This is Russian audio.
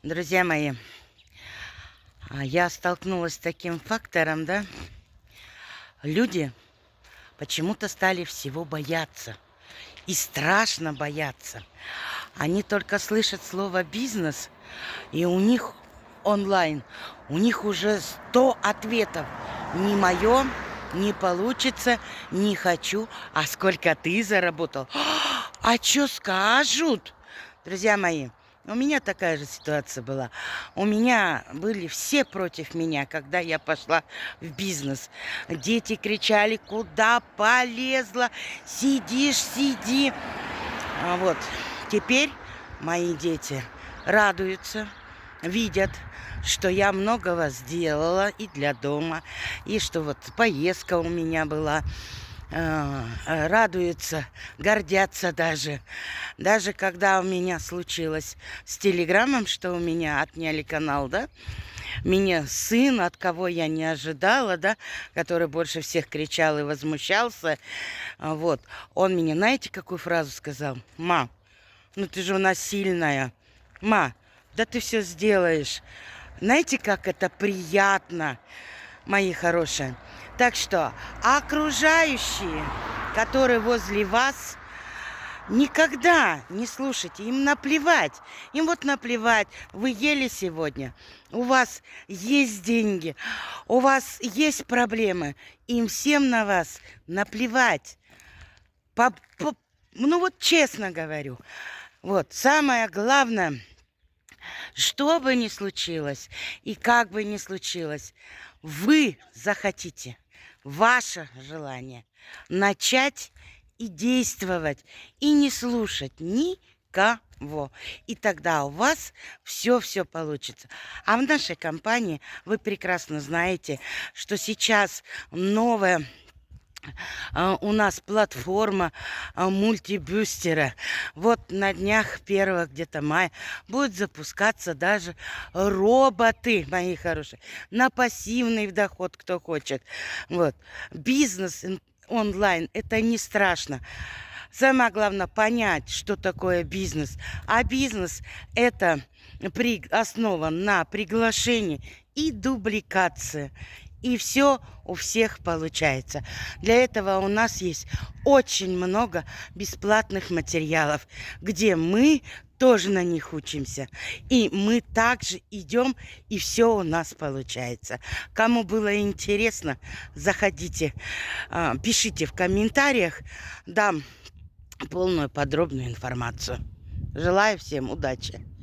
Друзья мои, я столкнулась с таким фактором, да? Люди почему-то стали всего бояться. И страшно бояться. Они только слышат слово «бизнес», и у них онлайн, у них уже 100 ответов. Не мое, не получится, не хочу. А сколько ты заработал? А что скажут? Друзья мои, у меня такая же ситуация была. У меня были все против меня, когда я пошла в бизнес. Дети кричали: куда полезла? Сидишь, сиди. А вот теперь мои дети радуются, видят, что я многого сделала и для дома, и что вот поездка у меня была. Радуются, гордятся даже. Даже когда у меня случилось с Телеграмом, что у меня отняли канал, да, меня сын, от кого я не ожидала, да, который больше всех кричал и возмущался, вот, он мне, знаете, какую фразу сказал? Ма, ну ты же у нас сильная. Ма, да ты все сделаешь. Знаете, как это приятно, мои хорошие. Так что окружающие, которые возле вас, никогда не слушайте, им наплевать. Им вот наплевать, вы ели сегодня, у вас есть деньги, у вас есть проблемы, им всем на вас наплевать. Ну вот честно говорю, вот самое главное, что бы ни случилось и как бы ни случилось, вы захотите, ваше желание начать и действовать, и не слушать никого. И тогда у вас все получится. А в нашей компании вы прекрасно знаете, что сейчас новая у нас платформа мультибюстера. Вот на днях 1 где-то мая будут запускаться даже роботы, мои хорошие, на пассивный доход, кто хочет. Вот. Бизнес онлайн – это не страшно. Самое главное понять, что такое бизнес. А бизнес – это основан на приглашении и дубликации. И все у всех получается. Для этого у нас есть очень много бесплатных материалов, где мы тоже на них учимся. И мы также идем, и все у нас получается. Кому было интересно, заходите, пишите в комментариях, дам полную подробную информацию. Желаю всем удачи!